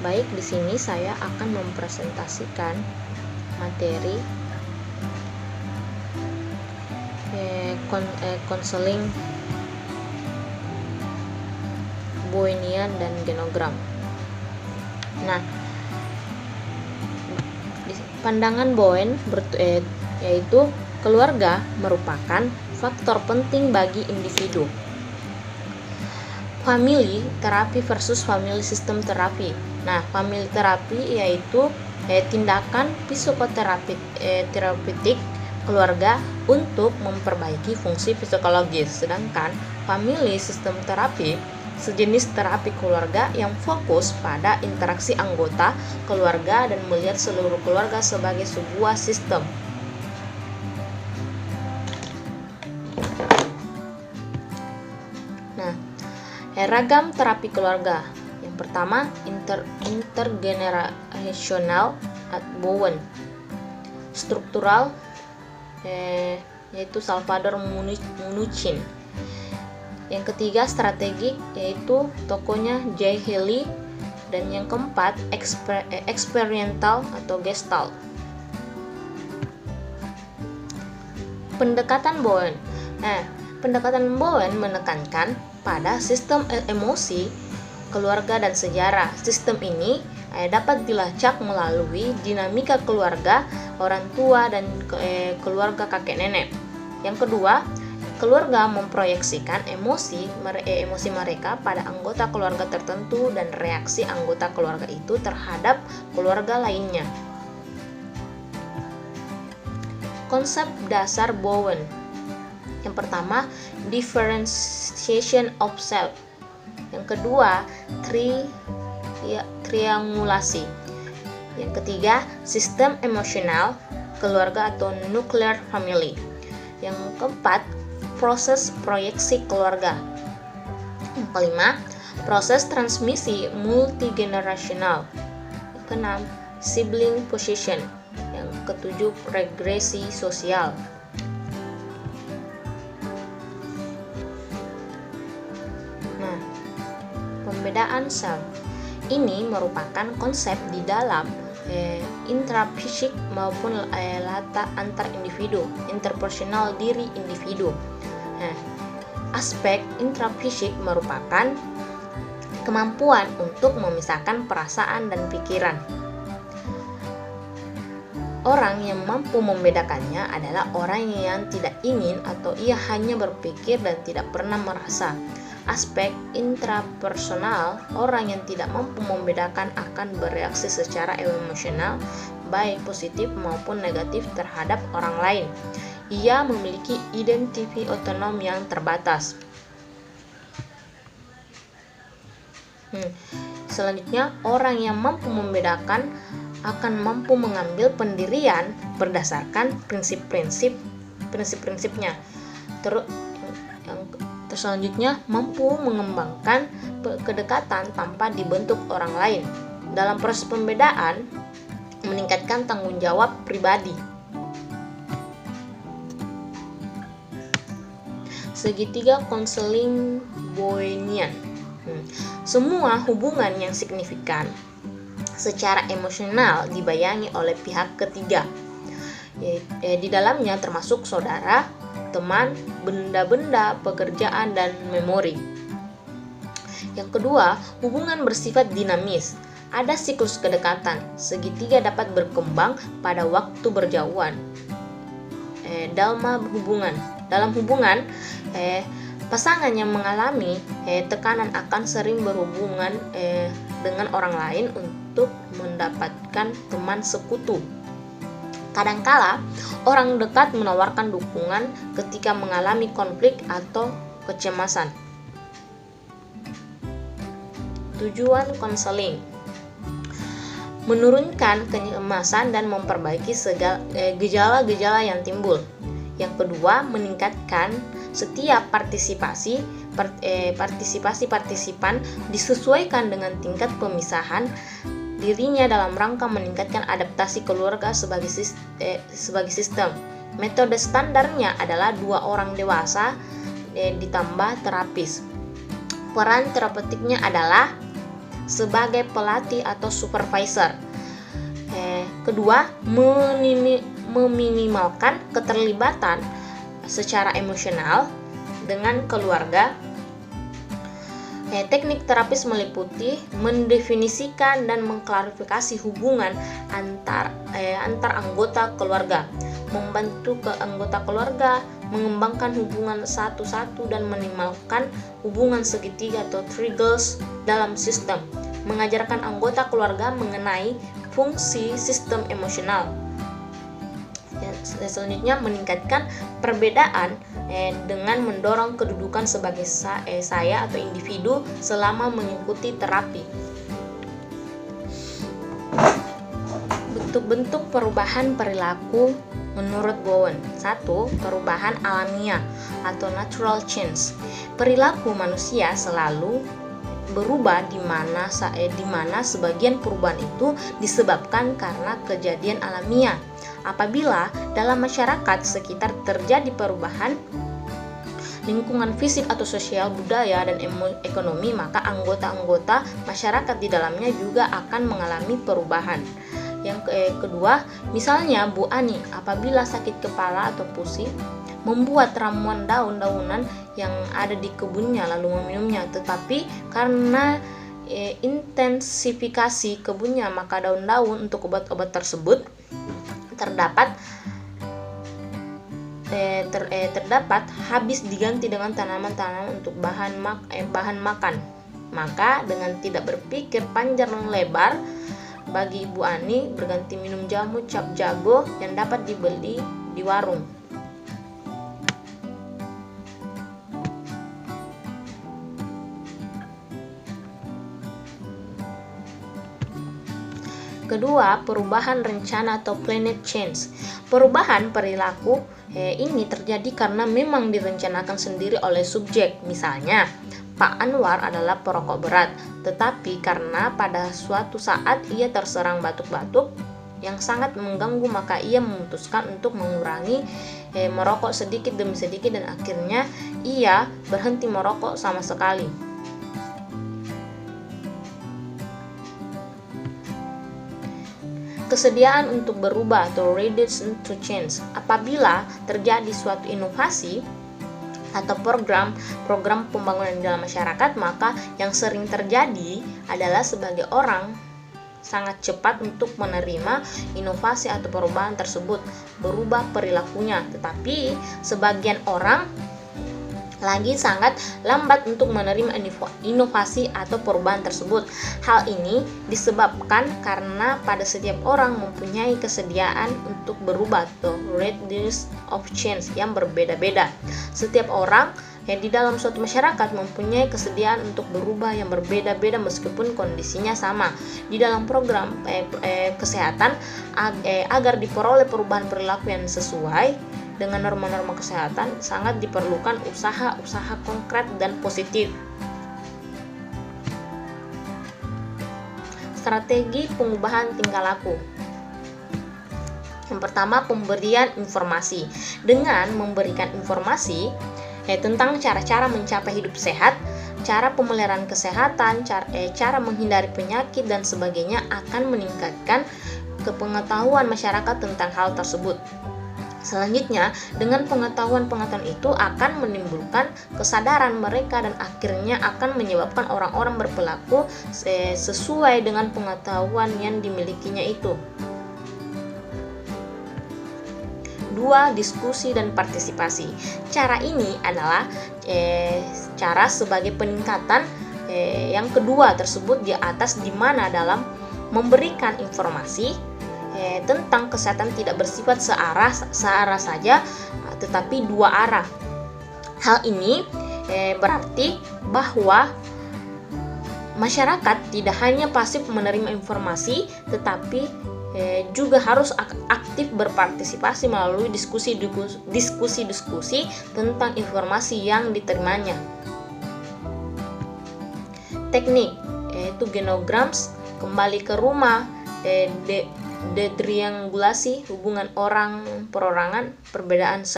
Baik, di sini saya akan mempresentasikan materi konseling Boynian dan genogram. Nah, pandangan Bowen yaitu keluarga merupakan faktor penting bagi individu. Family terapi versus family system terapi. Nah, family terapi yaitu tindakan psikoterapeutik keluarga untuk memperbaiki fungsi psikologis, sedangkan family system terapi sejenis terapi keluarga yang fokus pada interaksi anggota keluarga dan melihat seluruh keluarga sebagai sebuah sistem. Nah, ragam terapi keluarga. Yang pertama, intergenerational at Bowen. Struktural yaitu Salvador Minuchin. Yang ketiga, strategik yaitu tokonya Jay Haley, dan yang keempat, experiential atau Gestalt. Pendekatan Bowen. Pendekatan Bowen menekankan pada sistem emosi, keluarga, dan sejarah. Sistem ini dapat dilacak melalui dinamika keluarga, orang tua, dan keluarga kakek nenek. Yang kedua, keluarga memproyeksikan emosi mereka pada anggota keluarga tertentu dan reaksi anggota keluarga itu terhadap keluarga lainnya. Konsep dasar Bowen. Yang pertama, differentiation of self. Yang kedua, triangulasi. Yang ketiga, sistem emosional keluarga atau nuclear family. Yang keempat, proses proyeksi keluarga. Yang kelima, proses transmisi multigenerasional. Yang keenam, sibling position. Yang ketujuh, regresi sosial. Nah, pembedaan self ini merupakan konsep di dalam intrapsikik maupun latar antar individu, interpersonal diri individu. Nah, aspek intrapsikik merupakan kemampuan untuk memisahkan perasaan dan pikiran. Orang yang mampu membedakannya adalah orang yang tidak ingin atau ia hanya berpikir dan tidak pernah merasa. Aspek intrapersonal, orang yang tidak mampu membedakan akan bereaksi secara emosional, baik positif maupun negatif terhadap orang lain. Ia memiliki identitas otonom yang terbatas. Selanjutnya, orang yang mampu membedakan akan mampu mengambil pendirian berdasarkan prinsip-prinsipnya. Selanjutnya, mampu mengembangkan kedekatan tanpa dibentuk orang lain. Dalam proses pembedaan, meningkatkan tanggung jawab pribadi. Segitiga konseling Boynian. Semua hubungan yang signifikan secara emosional dibayangi oleh pihak ketiga. Di dalamnya termasuk saudara, teman, benda-benda, pekerjaan, dan memori. Yang kedua, hubungan bersifat dinamis. Ada siklus kedekatan. Segitiga dapat berkembang pada waktu berjauhan. Dalam hubungan, pasangan yang mengalami tekanan akan sering berhubungan dengan orang lain untuk mendapatkan teman sekutu. Kadangkala, orang dekat menawarkan dukungan ketika mengalami konflik atau kecemasan. Tujuan konseling: menurunkan kecemasan dan memperbaiki gejala-gejala yang timbul. Yang kedua, meningkatkan setiap partisipasi disesuaikan dengan tingkat pemisahan dirinya dalam rangka meningkatkan adaptasi keluarga sebagai sistem. Metode standarnya adalah 2 orang dewasa ditambah terapis. Peran terapeutiknya adalah sebagai pelatih atau supervisor. Kedua, meminimalkan keterlibatan secara emosional dengan keluarga. Teknik terapis meliputi mendefinisikan dan mengklarifikasi hubungan antar anggota keluarga, membantu anggota keluarga mengembangkan hubungan satu-satu dan minimalkan hubungan segitiga atau triangles dalam sistem, mengajarkan anggota keluarga mengenai fungsi sistem emosional. Selanjutnya, meningkatkan perbedaan dengan mendorong kedudukan sebagai saya atau individu selama mengikuti terapi. Bentuk-bentuk perubahan perilaku menurut Bowen. 1. Perubahan alamiah atau natural change. Perilaku manusia selalu berubah di mana sebagian perubahan itu disebabkan karena kejadian alamiah. Apabila dalam masyarakat sekitar terjadi perubahan lingkungan fisik atau sosial, budaya, dan ekonomi, maka anggota-anggota masyarakat di dalamnya juga akan mengalami perubahan. Yang kedua, misalnya Bu Ani apabila sakit kepala atau pusing, membuat ramuan daun-daunan yang ada di kebunnya lalu meminumnya, tetapi karena intensifikasi kebunnya, maka daun-daun untuk obat-obat tersebut terdapat habis diganti dengan tanaman-tanaman untuk bahan makan. Maka dengan tidak berpikir panjang dan lebar, bagi Ibu Ani berganti minum jamu cap jago yang dapat dibeli di warung. Kedua, perubahan rencana atau planned change. Perubahan perilaku ini terjadi karena memang direncanakan sendiri oleh subjek. Misalnya, Pak Anwar adalah perokok berat, tetapi karena pada suatu saat ia terserang batuk-batuk yang sangat mengganggu, maka ia memutuskan untuk mengurangi merokok sedikit demi sedikit dan akhirnya ia berhenti merokok sama sekali. Kesediaan untuk berubah atau readiness to change. Apabila terjadi suatu inovasi atau program pembangunan dalam masyarakat, maka yang sering terjadi adalah sebagai orang sangat cepat untuk menerima inovasi atau perubahan tersebut, berubah perilakunya, tetapi sebagian orang lagi sangat lambat untuk menerima inovasi atau perubahan tersebut. Hal ini disebabkan karena pada setiap orang mempunyai kesediaan untuk berubah atau readiness of change yang berbeda-beda. Setiap orang di dalam suatu masyarakat mempunyai kesediaan untuk berubah yang berbeda-beda meskipun kondisinya sama. Di dalam program kesehatan agar diperoleh perubahan perilaku yang sesuai dengan norma-norma kesehatan, sangat diperlukan usaha-usaha konkret dan positif. Strategi pengubahan tingkah laku. Yang pertama, pemberian informasi. Dengan memberikan informasi tentang cara-cara mencapai hidup sehat, cara pemeliharaan kesehatan, cara menghindari penyakit dan sebagainya akan meningkatkan kepengetahuan masyarakat tentang hal tersebut. Selanjutnya, dengan pengetahuan itu akan menimbulkan kesadaran mereka dan akhirnya akan menyebabkan orang-orang berperilaku sesuai dengan pengetahuan yang dimilikinya itu. 2. Diskusi dan partisipasi. Cara ini adalah cara sebagai peningkatan yang kedua tersebut di atas, di mana dalam memberikan informasi tentang kesehatan tidak bersifat searah saja, tetapi dua arah. Hal ini berarti bahwa masyarakat tidak hanya pasif menerima informasi, tetapi juga harus aktif berpartisipasi melalui diskusi tentang informasi yang diterimanya. Teknik yaitu genograms, kembali ke rumah, detriangulasi, hubungan orang perorangan, perbedaan